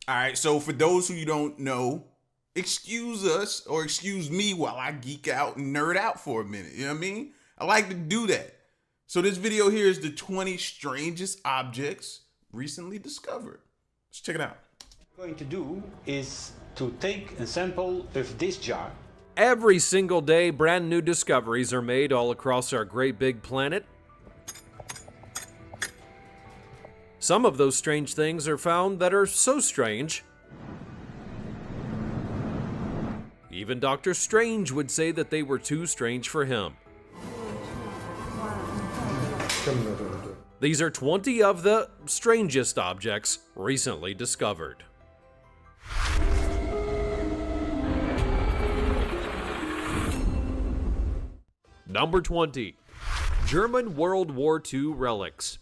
All right, so for those who you don't know, excuse us or excuse me while I geek out and nerd out for a minute. You know what I mean? I like to do that. So this video here is the 20 strangest objects recently discovered. Let's check it out. What I'm going to do is to take a sample of this jar. Every single day, brand new discoveries are made all across our great big planet. Some of those strange things are found that are so strange, even Dr. Strange would say that they were too strange for him. These are 20 of the strangest objects recently discovered. Number 20. German World War II relics.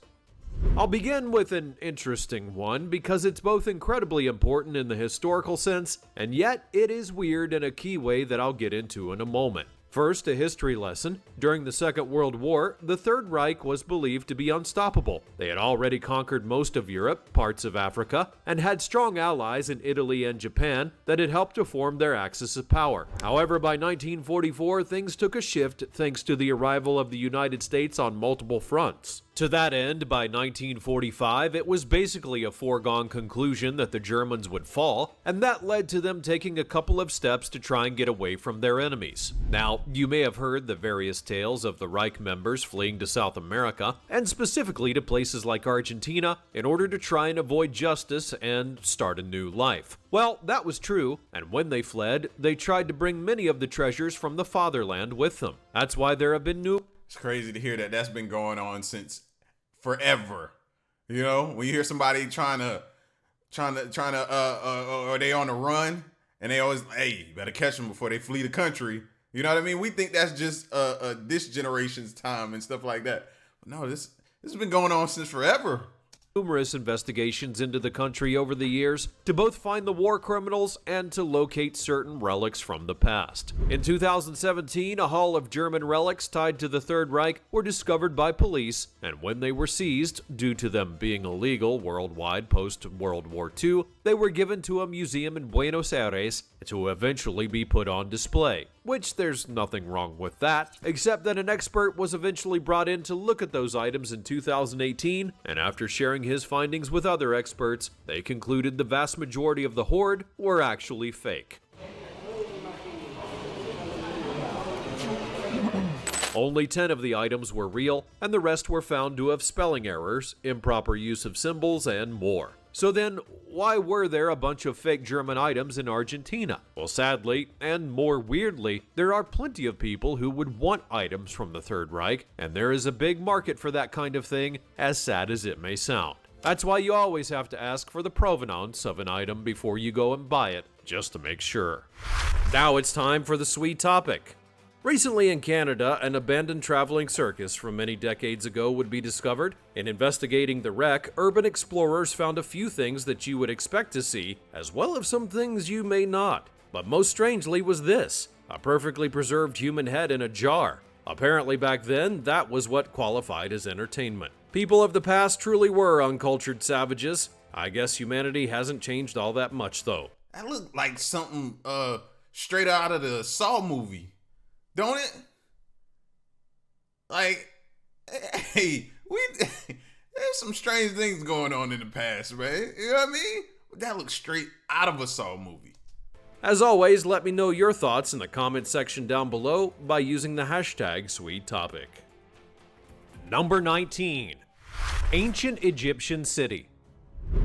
I'll begin with an interesting one because it's both incredibly important in the historical sense, and yet it is weird in a key way that I'll get into in a moment. First, a history lesson. During the Second World War, the Third Reich was believed to be unstoppable. They had already conquered most of Europe, parts of Africa, and had strong allies in Italy and Japan that had helped to form their axis of power. However, by 1944, things took a shift thanks to the arrival of the United States on multiple fronts. To that end, by 1945, it was basically a foregone conclusion that the Germans would fall, and that led to them taking a couple of steps to try and get away from their enemies. Now, you may have heard the various tales of the Reich members fleeing to South America, and specifically to places like Argentina, in order to try and avoid justice and start a new life. Well, that was true, and when they fled, they tried to bring many of the treasures from the fatherland with them. That's why there have been new... It's crazy to hear that that's been going on since forever. You know, when you hear somebody trying to or they on the run and they always, hey, you better catch them before they flee the country. You know what I mean? We think that's just this generation's time and stuff like that. But no, this has been going on since forever. Numerous investigations into the country over the years to both find the war criminals and to locate certain relics from the past. In 2017, a haul of German relics tied to the Third Reich were discovered by police, and when they were seized, due to them being illegal worldwide post-World War II, they were given to a museum in Buenos Aires to eventually be put on display. Which there's nothing wrong with that, except that an expert was eventually brought in to look at those items in 2018, and after sharing his findings with other experts, they concluded the vast majority of the hoard were actually fake. Only 10 of the items were real, and the rest were found to have spelling errors, improper use of symbols, and more. So then, why were there a bunch of fake German items in Argentina? Well, sadly, and more weirdly, there are plenty of people who would want items from the Third Reich, and there is a big market for that kind of thing, as sad as it may sound. That's why you always have to ask for the provenance of an item before you go and buy it, just to make sure. Now it's time for the sweet topic. Recently in Canada, an abandoned traveling circus from many decades ago would be discovered. In investigating the wreck, urban explorers found a few things that you would expect to see, as well as some things you may not. But most strangely was this, a perfectly preserved human head in a jar. Apparently back then, that was what qualified as entertainment. People of the past truly were uncultured savages. I guess humanity hasn't changed all that much though. That looked like something straight out of the Saw movie. Don't it? Like, hey, there's some strange things going on in the past, man. You know what I mean? That looks straight out of a Saw movie. As always, let me know your thoughts in the comment section down below by using the hashtag #SweetTopic. Number 19. Ancient Egyptian City.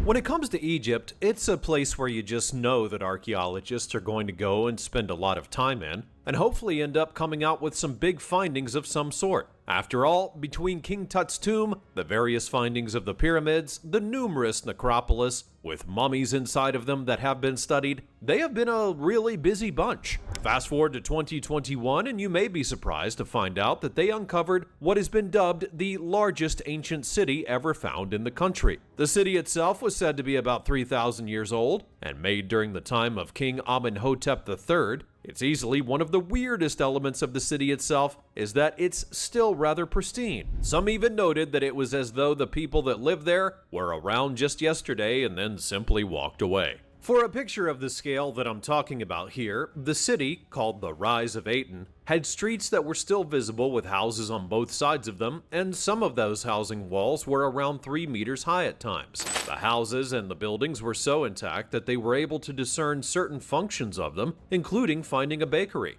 When it comes to Egypt, it's a place where you just know that archaeologists are going to go and spend a lot of time in, and hopefully end up coming out with some big findings of some sort. After all, between King Tut's tomb, the various findings of the pyramids, the numerous necropolis, with mummies inside of them that have been studied, they have been a really busy bunch. Fast forward to 2021 and you may be surprised to find out that they uncovered what has been dubbed the largest ancient city ever found in the country. The city itself was said to be about 3,000 years old and made during the time of King Amenhotep III. It's easily one of the weirdest elements of the city itself is that it's still rather pristine. Some even noted that it was as though the people that lived there were around just yesterday and then simply walked away. For a picture of the scale that I'm talking about here, the city, called the Rise of Aten, had streets that were still visible with houses on both sides of them, and some of those housing walls were around 3 meters high at times. The houses and the buildings were so intact that they were able to discern certain functions of them, including finding a bakery.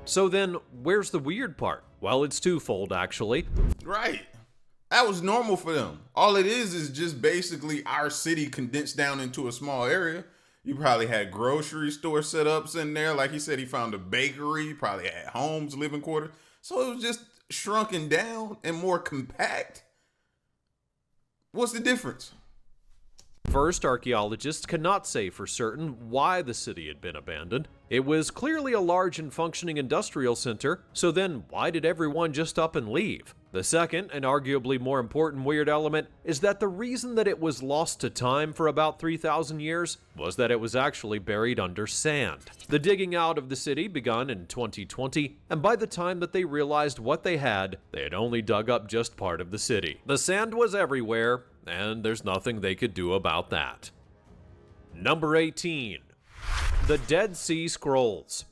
So then, where's the weird part? Well, it's twofold, actually. Right. That was normal for them. All it is just basically our city condensed down into a small area. You probably had grocery store setups in there. Like he said, he found a bakery. You probably had homes, living quarters. So it was just shrunken down and more compact. What's the difference? First, archaeologists cannot say for certain why the city had been abandoned. It was clearly a large and functioning industrial center, so then why did everyone just up and leave? The second, and arguably more important weird element, is that the reason that it was lost to time for about 3,000 years was that it was actually buried under sand. The digging out of the city begun in 2020, and by the time that they realized what they had only dug up just part of the city. The sand was everywhere, and there's nothing they could do about that. Number 18. The Dead Sea Scrolls.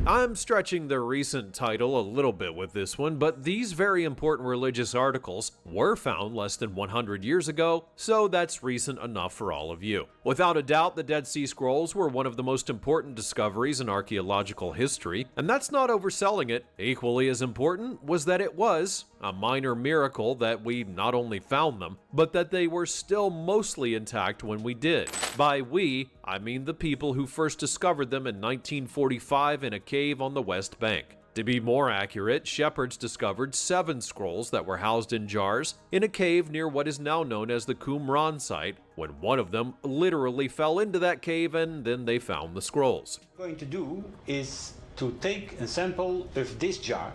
I'm stretching the recent title a little bit with this one, but these very important religious articles were found less than 100 years ago, so that's recent enough for all of you. Without a doubt, the Dead Sea Scrolls were one of the most important discoveries in archaeological history, and that's not overselling it. Equally as important was that it was a minor miracle that we not only found them, but that they were still mostly intact when we did. By we, I mean the people who first discovered them in 1945 in a cave on the West Bank. To be more accurate, shepherds discovered 7 scrolls that were housed in jars in a cave near what is now known as the Qumran site, when one of them literally fell into that cave and then they found the scrolls. What I'm going to do is to take a sample of this jar.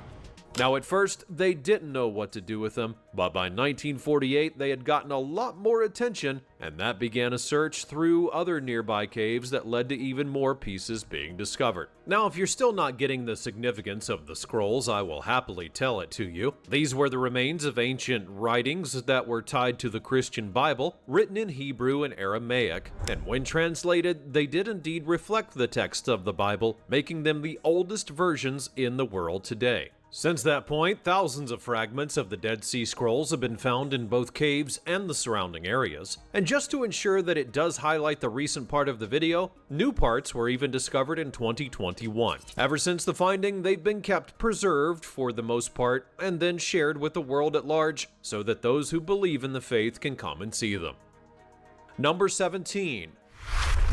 Now at first, they didn't know what to do with them, but by 1948 they had gotten a lot more attention, and that began a search through other nearby caves that led to even more pieces being discovered. Now if you're still not getting the significance of the scrolls, I will happily tell it to you. These were the remains of ancient writings that were tied to the Christian Bible, written in Hebrew and Aramaic, and when translated, they did indeed reflect the text of the Bible, making them the oldest versions in the world today. Since that point, thousands of fragments of the Dead Sea Scrolls have been found in both caves and the surrounding areas. And just to ensure that it does highlight the recent part of the video, new parts were even discovered in 2021. Ever since the finding, they've been kept preserved for the most part, and then shared with the world at large, so that those who believe in the faith can come and see them. Number 17.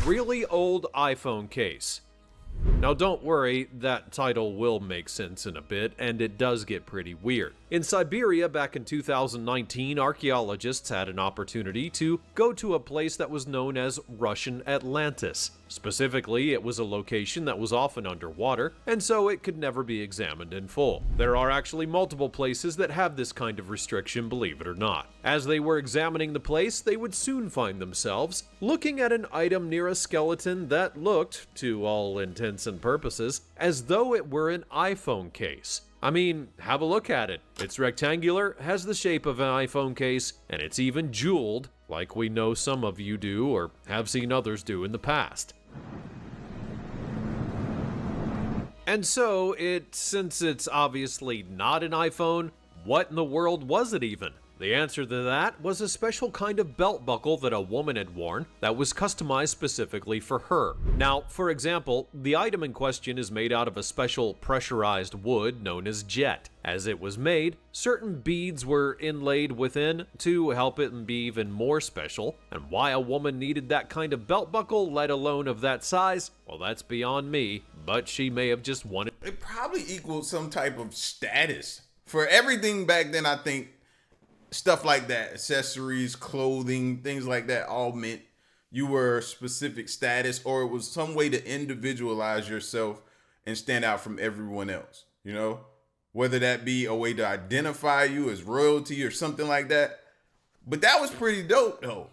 Really old iPhone case. Now don't worry, that title will make sense in a bit, and it does get pretty weird. In Siberia back in 2019, archaeologists had an opportunity to go to a place that was known as Russian Atlantis. Specifically, it was a location that was often underwater, and so it could never be examined in full. There are actually multiple places that have this kind of restriction, believe it or not. As they were examining the place, they would soon find themselves looking at an item near a skeleton that looked, to all intents and purposes, as though it were an iPhone case. I mean, have a look at it. It's rectangular, has the shape of an iPhone case, and it's even jeweled, like we know some of you do or have seen others do in the past. And so, since it's obviously not an iPhone, what in the world was it even? The answer to that was a special kind of belt buckle that a woman had worn that was customized specifically for her. Now, for example, the item in question is made out of a special pressurized wood known as jet. As it was made, certain beads were inlaid within to help it be even more special, and why a woman needed that kind of belt buckle, let alone of that size, well, that's beyond me, but she may have just wanted. It probably equaled some type of status. For everything back then, I think stuff like that, accessories, clothing, things like that, all meant you were specific status, or it was some way to individualize yourself and stand out from everyone else, you know? Whether that be a way to identify you as royalty or something like that. But that was pretty dope though.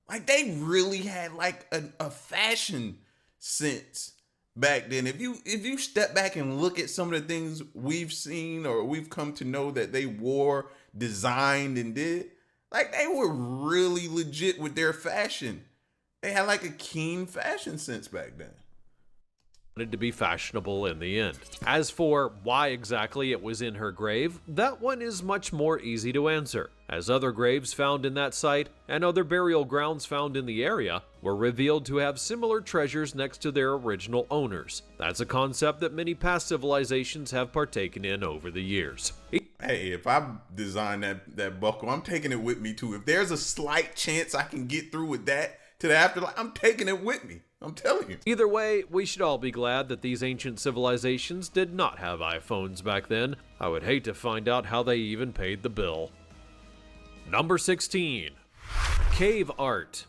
Like they really had like a fashion sense back then. If you step back and look at some of the things we've seen or we've come to know that they wore, designed, and did, Like they were really legit with their fashion. They had like a keen fashion sense back then. To be fashionable in the end. As for why exactly it was in her grave, that one is much more easy to answer, as other graves found in that site and other burial grounds found in the area were revealed to have similar treasures next to their original owners. That's a concept that many past civilizations have partaken in over the years. Hey, if I design that buckle, I'm taking it with me too. If there's a slight chance I can get through with that to the afterlife, I'm taking it with me. I'm telling you. Either way, we should all be glad that these ancient civilizations did not have iPhones back then. I would hate to find out how they even paid the bill. Number 16. Cave art.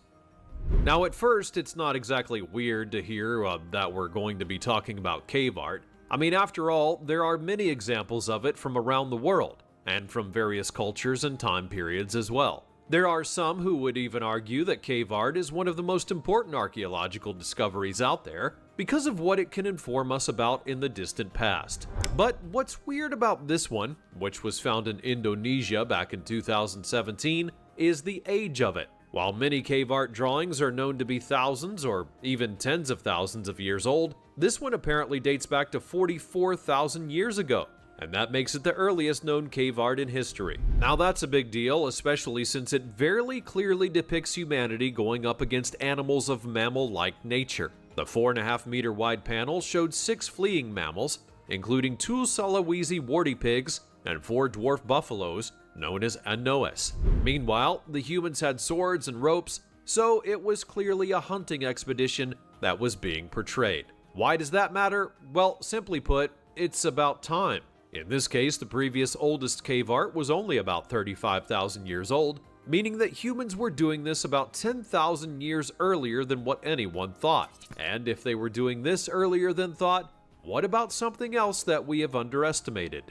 Now at first, it's not exactly weird to hear that we're going to be talking about cave art. I mean, after all, there are many examples of it from around the world, and from various cultures and time periods as well. There are some who would even argue that cave art is one of the most important archaeological discoveries out there because of what it can inform us about in the distant past. But what's weird about this one, which was found in Indonesia back in 2017, is the age of it. While many cave art drawings are known to be thousands or even tens of thousands of years old, this one apparently dates back to 44,000 years ago. And that makes it the earliest known cave art in history. Now that's a big deal, especially since it very clearly depicts humanity going up against animals of mammal-like nature. The 4.5-meter wide panel showed 6 fleeing mammals, including 2 Sulawesi warty pigs and 4 dwarf buffaloes, known as anoes. Meanwhile, the humans had swords and ropes, so it was clearly a hunting expedition that was being portrayed. Why does that matter? Well, simply put, it's about time. In this case, the previous oldest cave art was only about 35,000 years old, meaning that humans were doing this about 10,000 years earlier than what anyone thought. And if they were doing this earlier than thought, what about something else that we have underestimated?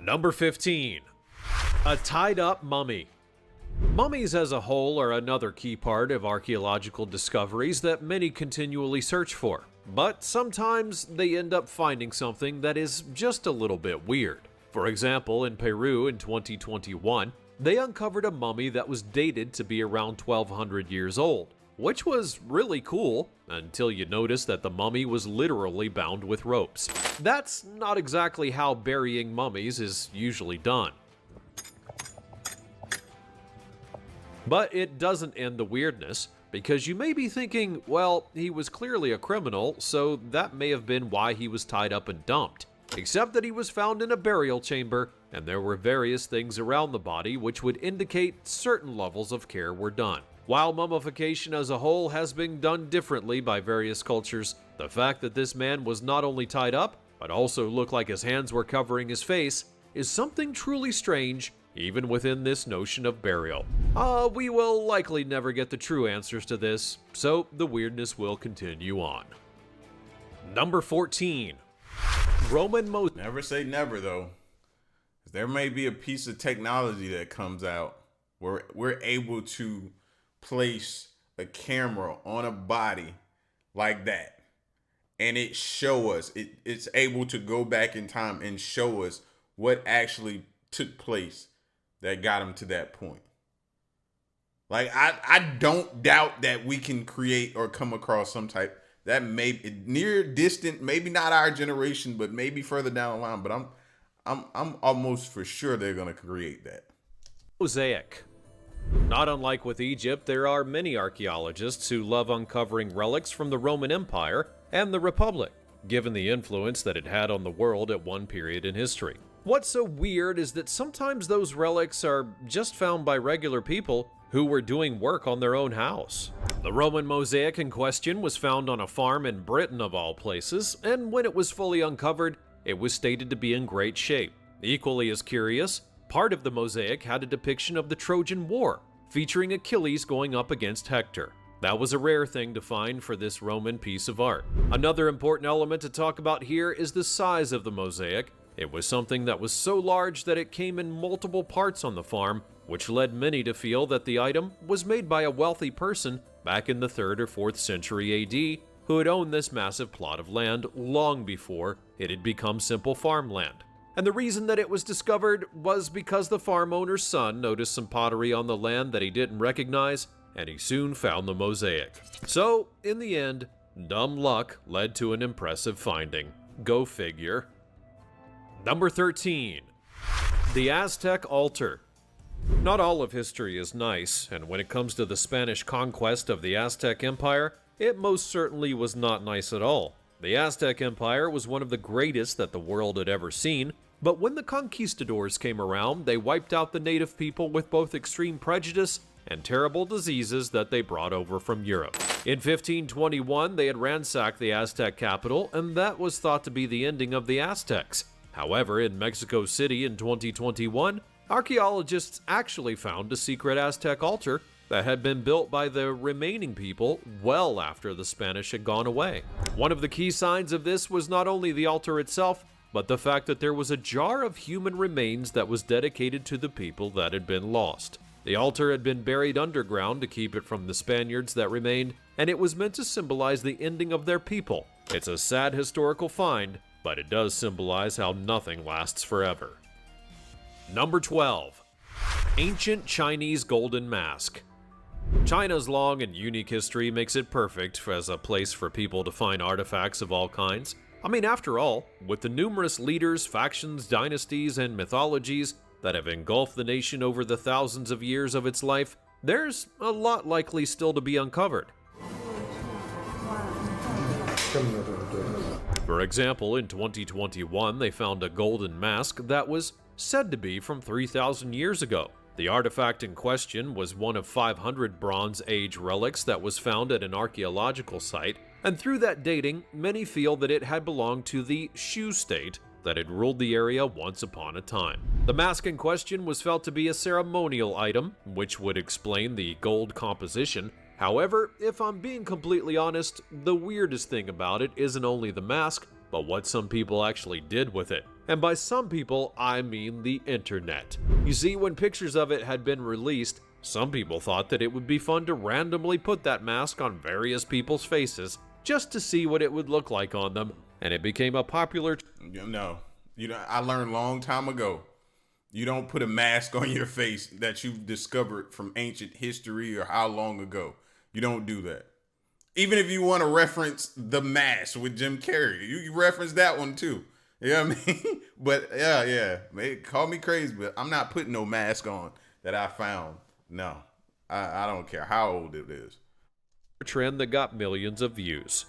Number 15. A tied-up mummy. Mummies as a whole are another key part of archaeological discoveries that many continually search for. But sometimes they end up finding something that is just a little bit weird. For example, in Peru in 2021, they uncovered a mummy that was dated to be around 1200 years old, which was really cool until you notice that the mummy was literally bound with ropes. That's not exactly how burying mummies is usually done. But it doesn't end the weirdness, because you may be thinking, well, he was clearly a criminal, so that may have been why he was tied up and dumped. Except that he was found in a burial chamber, and there were various things around the body which would indicate certain levels of care were done. While mummification as a whole has been done differently by various cultures, the fact that this man was not only tied up, but also looked like his hands were covering his face, is something truly strange, even within this notion of burial. We will likely never get the true answers to this, so the weirdness will continue on. Number 14. Roman Mosaic. Never say never, though. There may be a piece of technology that comes out where we're able to place a camera on a body like that, and it show us, it's able to go back in time and show us what actually took place that got him to that point. Like, I don't doubt that we can create or come across some type that may near distant, maybe not our generation, but maybe further down the line. But I'm almost for sure they're gonna create that. Mosaic. Not unlike with Egypt, there are many archaeologists who love uncovering relics from the Roman Empire and the Republic, given the influence that it had on the world at one period in history. What's so weird is that sometimes those relics are just found by regular people who were doing work on their own house. The Roman mosaic in question was found on a farm in Britain of all places, and when it was fully uncovered, it was stated to be in great shape. Equally as curious, part of the mosaic had a depiction of the Trojan War, featuring Achilles going up against Hector. That was a rare thing to find for this Roman piece of art. Another important element to talk about here is the size of the mosaic. It was something that was so large that it came in multiple parts on the farm, which led many to feel that the item was made by a wealthy person back in the 3rd or 4th century AD, who had owned this massive plot of land long before it had become simple farmland. And the reason that it was discovered was because the farm owner's son noticed some pottery on the land that he didn't recognize, and he soon found the mosaic. So, in the end, dumb luck led to an impressive finding. Go figure. Number 13. The Aztec Altar. Not all of history is nice, and when it comes to the Spanish conquest of the Aztec Empire, it most certainly was not nice at all. The Aztec Empire was one of the greatest that the world had ever seen, but when the conquistadors came around, they wiped out the native people with both extreme prejudice and terrible diseases that they brought over from Europe. In 1521, they had ransacked the Aztec capital, and that was thought to be the ending of the Aztecs. However, in Mexico City in 2021, archaeologists actually found a secret Aztec altar that had been built by the remaining people well after the Spanish had gone away. One of the key signs of this was not only the altar itself, but the fact that there was a jar of human remains that was dedicated to the people that had been lost. The altar had been buried underground to keep it from the Spaniards that remained, and it was meant to symbolize the ending of their people. It's a sad historical find, but it does symbolize how nothing lasts forever. Number 12. Ancient Chinese Golden Mask. China's long and unique history makes it perfect as a place for people to find artifacts of all kinds. I mean, after all, with the numerous leaders, factions, dynasties, and mythologies that have engulfed the nation over the thousands of years of its life, there's a lot likely still to be uncovered. For example, in 2021, they found a golden mask that was said to be from 3,000 years ago. The artifact in question was one of 500 Bronze Age relics that was found at an archaeological site, and through that dating, many feel that it had belonged to the Shu state that had ruled the area once upon a time. The mask in question was felt to be a ceremonial item, which would explain the gold composition. However, if I'm being completely honest, the weirdest thing about it isn't only the mask, but what some people actually did with it. And by some people, I mean the internet. You see, when pictures of it had been released, some people thought that it would be fun to randomly put that mask on various people's faces just to see what it would look like on them, and it became a popular... No, I learned a long time ago, you don't put a mask on your face that you've discovered from ancient history or how long ago. You don't do that. Even if you want to reference The Mask with Jim Carrey, you reference that one too. You know what I mean? But yeah. Call me crazy, but I'm not putting no mask on that I found. No, I don't care how old it is. Trend that got millions of views.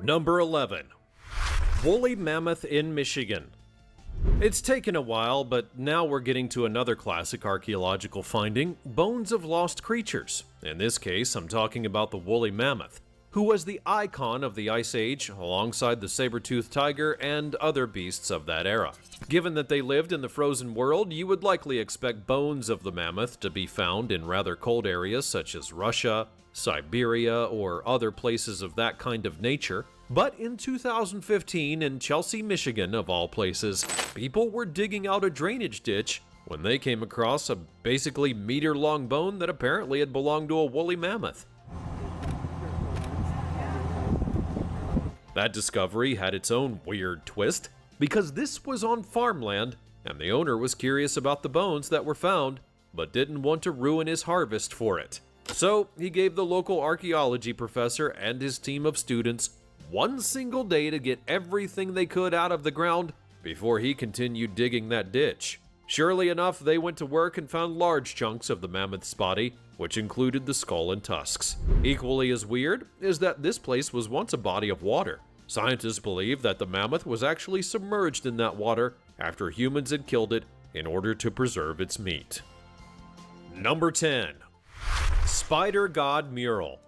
Number 11. Woolly mammoth in Michigan. It's taken a while, but now we're getting to another classic archaeological finding, bones of lost creatures. In this case, I'm talking about the woolly mammoth, who was the icon of the Ice Age alongside the saber-toothed tiger and other beasts of that era. Given that they lived in the frozen world, you would likely expect bones of the mammoth to be found in rather cold areas such as Russia, Siberia, or other places of that kind of nature. But in 2015 in Chelsea, Michigan, of all places, people were digging out a drainage ditch when they came across a basically meter-long bone that apparently had belonged to a woolly mammoth. That discovery had its own weird twist, because this was on farmland, and the owner was curious about the bones that were found, but didn't want to ruin his harvest for it. So he gave the local archaeology professor and his team of students one single day to get everything they could out of the ground before he continued digging that ditch. Surely enough, they went to work and found large chunks of the mammoth's body, which included the skull and tusks. Equally as weird is that this place was once a body of water. Scientists believe that the mammoth was actually submerged in that water after humans had killed it in order to preserve its meat. Number 10. Spider God Mural.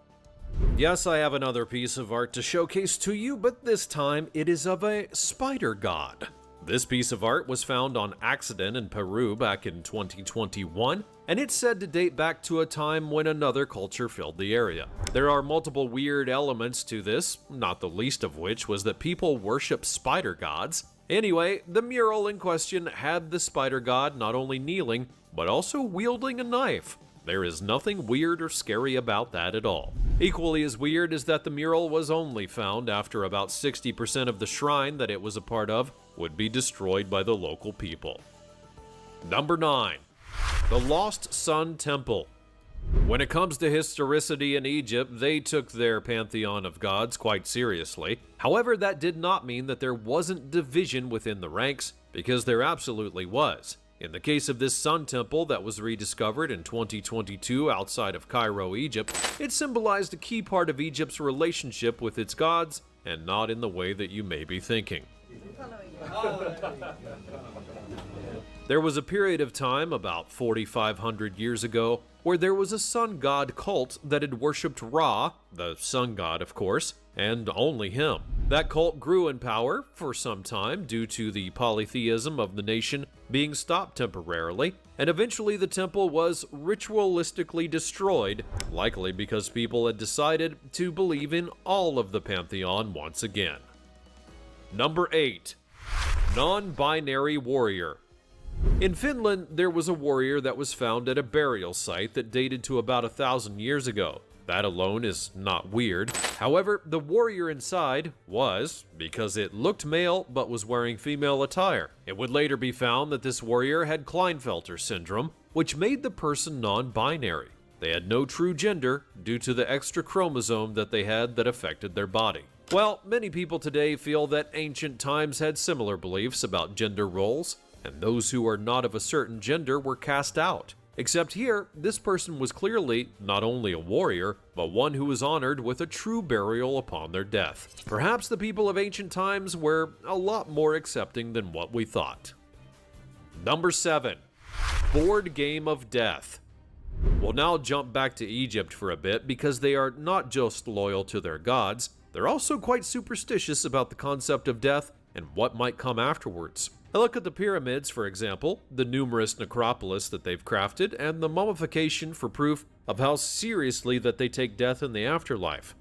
Yes, I have another piece of art to showcase to you, but this time it is of a spider god. This piece of art was found on accident in Peru back in 2021, and it's said to date back to a time when another culture filled the area. There are multiple weird elements to this, not the least of which was that people worship spider gods. Anyway, the mural in question had the spider god not only kneeling, but also wielding a knife. There is nothing weird or scary about that at all. Equally as weird is that the mural was only found after about 60% of the shrine that it was a part of would be destroyed by the local people. Number 9. The Lost Sun Temple. When it comes to historicity in Egypt, they took their pantheon of gods quite seriously. However, that did not mean that there wasn't division within the ranks, because there absolutely was. In the case of this sun temple that was rediscovered in 2022 outside of Cairo, Egypt, it symbolized a key part of Egypt's relationship with its gods, and not in the way that you may be thinking. There was a period of time, about 4,500 years ago, where there was a sun god cult that had worshipped Ra, the sun god of course, and only him. That cult grew in power for some time due to the polytheism of the nation being stopped temporarily, and eventually the temple was ritualistically destroyed, likely because people had decided to believe in all of the pantheon once again. Number 8. Non-binary warrior. In Finland, there was a warrior that was found at a burial site that dated to about 1,000 years ago. That alone is not weird. However, the warrior inside was, because it looked male but was wearing female attire. It would later be found that this warrior had Klinefelter syndrome, which made the person non-binary. They had no true gender due to the extra chromosome that they had that affected their body. Well, many people today feel that ancient times had similar beliefs about gender roles, and those who are not of a certain gender were cast out. Except here, this person was clearly not only a warrior, but one who was honored with a true burial upon their death. Perhaps the people of ancient times were a lot more accepting than what we thought. Number 7. Board Game of Death. We'll now jump back to Egypt for a bit because they are not just loyal to their gods, they're also quite superstitious about the concept of death and what might come afterwards. A look at the pyramids, for example, the numerous necropolis that they've crafted, and the mummification for proof of how seriously that they take death in the afterlife.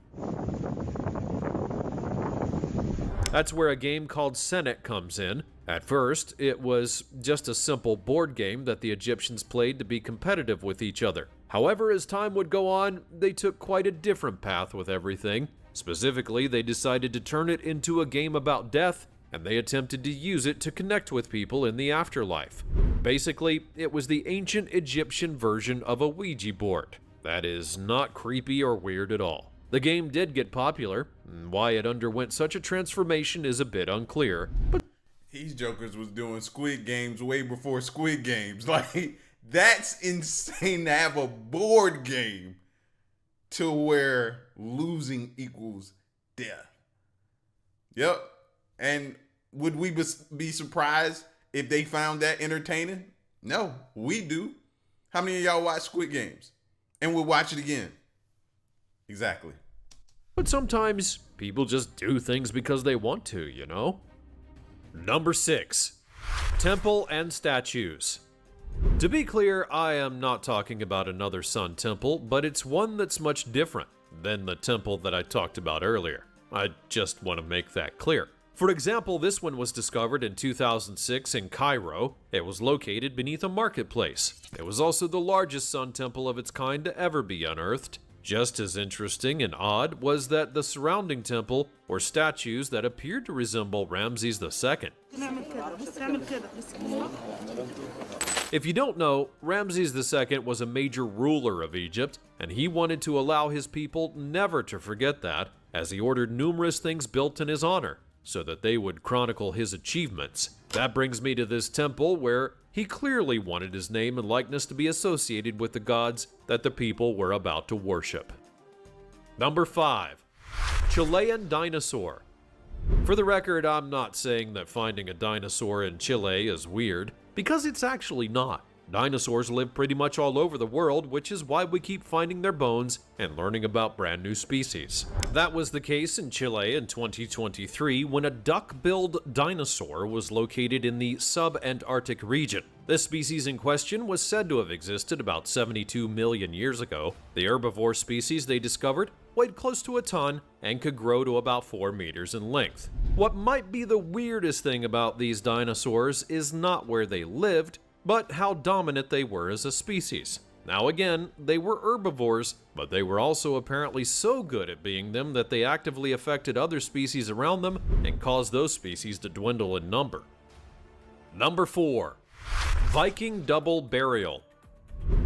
That's where a game called Senet comes in. At first, it was just a simple board game that the Egyptians played to be competitive with each other. However, as time would go on, they took quite a different path with everything. Specifically, they decided to turn it into a game about death, and they attempted to use it to connect with people in the afterlife. Basically, it was the ancient Egyptian version of a Ouija board. That is not creepy or weird at all. The game did get popular, and why it underwent such a transformation is a bit unclear, but These jokers was doing Squid Games way before Squid Games. Like, that's insane to have a board game to where losing equals death. Yep. And would we be surprised if they found that entertaining? No, we do. How many of y'all watch Squid Games? And we'll watch it again. Exactly. But sometimes people just do things because they want to, you know? Number 6. Temple and statues. To be clear, I am not talking about another sun temple, but it's one that's much different than the temple that I talked about earlier. I just want to make that clear. For example, this one was discovered in 2006 in Cairo. It was located beneath a marketplace. It was also the largest sun temple of its kind to ever be unearthed. Just as interesting and odd was that the surrounding temple were statues that appeared to resemble Ramses II. If you don't know, Ramses II was a major ruler of Egypt, and he wanted to allow his people never to forget that, as he ordered numerous things built in his honor, so that they would chronicle his achievements. That brings me to this temple where he clearly wanted his name and likeness to be associated with the gods that the people were about to worship. Number 5. Chilean dinosaur. For the record, I'm not saying that finding a dinosaur in Chile is weird, because it's actually not. Dinosaurs live pretty much all over the world, which is why we keep finding their bones and learning about brand new species. That was the case in Chile in 2023 when a duck-billed dinosaur was located in the sub-Antarctic region. This species in question was said to have existed about 72 million years ago. The herbivore species they discovered weighed close to a ton and could grow to about 4 meters in length. What might be the weirdest thing about these dinosaurs is not where they lived, but how dominant they were as a species. Now again, they were herbivores, but they were also apparently so good at being them that they actively affected other species around them and caused those species to dwindle in number. Number 4. Viking Double Burial.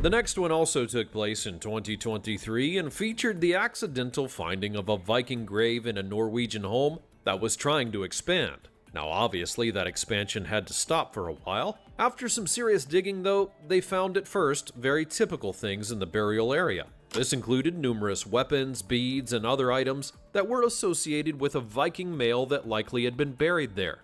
The next one also took place in 2023 and featured the accidental finding of a Viking grave in a Norwegian home that was trying to expand. Now obviously that expansion had to stop for a while. After some serious digging though, they found at first very typical things in the burial area. This included numerous weapons, beads, and other items that were associated with a Viking male that likely had been buried there.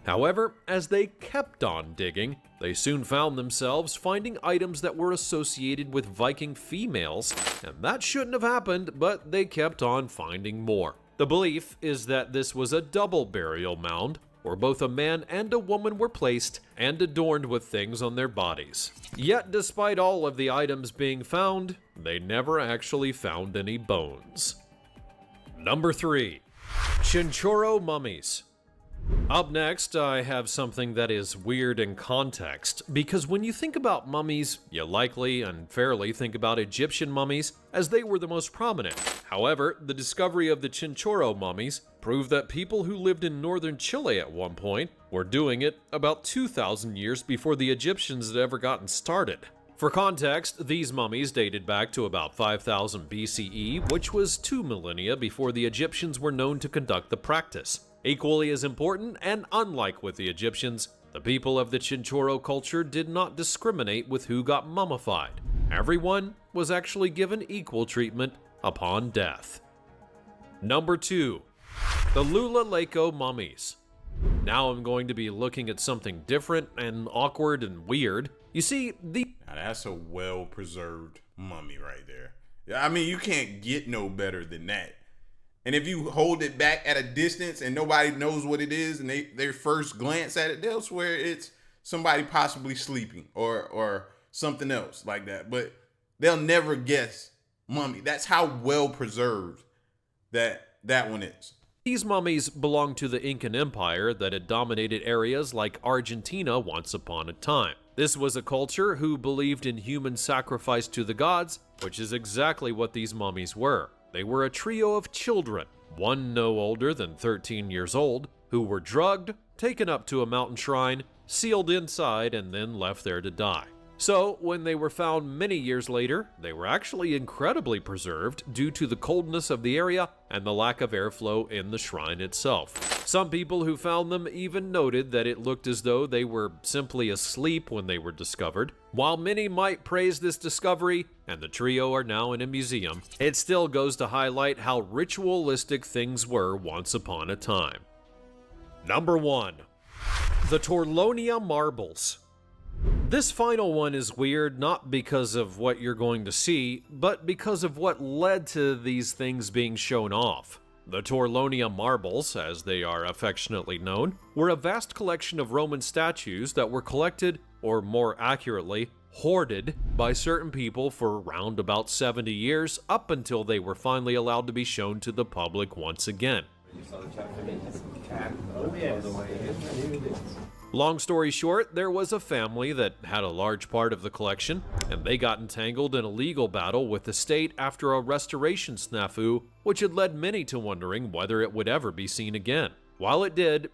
However, as they kept on digging, they soon found themselves finding items that were associated with Viking females, and that shouldn't have happened, but they kept on finding more. The belief is that this was a double burial mound, where both a man and a woman were placed and adorned with things on their bodies. Yet, despite all of the items being found, they never actually found any bones. Number 3. Chinurro mummies. Up next, I have something that is weird in context, because when you think about mummies, you likely and fairly think about Egyptian mummies, as they were the most prominent. However, the discovery of the Chinurro mummies proved that people who lived in northern Chile at one point were doing it about 2,000 years before the Egyptians had ever gotten started. For context, these mummies dated back to about 5000 BCE, which was 2 millennia before the Egyptians were known to conduct the practice. Equally as important, and unlike with the Egyptians, the people of the Chinurro culture did not discriminate with who got mummified. Everyone was actually given equal treatment upon death. Number 2. The Lululeo mummies. Now I'm going to be looking at something different and awkward and weird. You see, Now that's a well-preserved mummy right there. I mean, you can't get no better than that. And if you hold it back at a distance and nobody knows what it is and their first glance at it, they'll swear it's somebody possibly sleeping or something else like that. But they'll never guess mummy. That's how well preserved that one is. These mummies belong to the Incan Empire that had dominated areas like Argentina once upon a time. This was a culture who believed in human sacrifice to the gods, which is exactly what these mummies were. They were a trio of children, one no older than 13 years old, who were drugged, taken up to a mountain shrine, sealed inside, and then left there to die. So, when they were found many years later, they were actually incredibly preserved due to the coldness of the area and the lack of airflow in the shrine itself. Some people who found them even noted that it looked as though they were simply asleep when they were discovered. While many might praise this discovery, and the trio are now in a museum, it still goes to highlight how ritualistic things were once upon a time. Number 1. The Torlonia marbles. This final one is weird not because of what you're going to see, but because of what led to these things being shown off. The Torlonia marbles, as they are affectionately known, were a vast collection of Roman statues that were collected, or more accurately, hoarded by certain people for around about 70 years, up until they were finally allowed to be shown to the public once again. Long story short, there was a family that had a large part of the collection, and they got entangled in a legal battle with the state after a restoration snafu, which had led many to wondering whether it would ever be seen again. While it did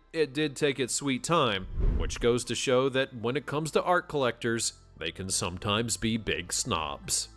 take its sweet time, which goes to show that when it comes to art collectors, they can sometimes be big snobs.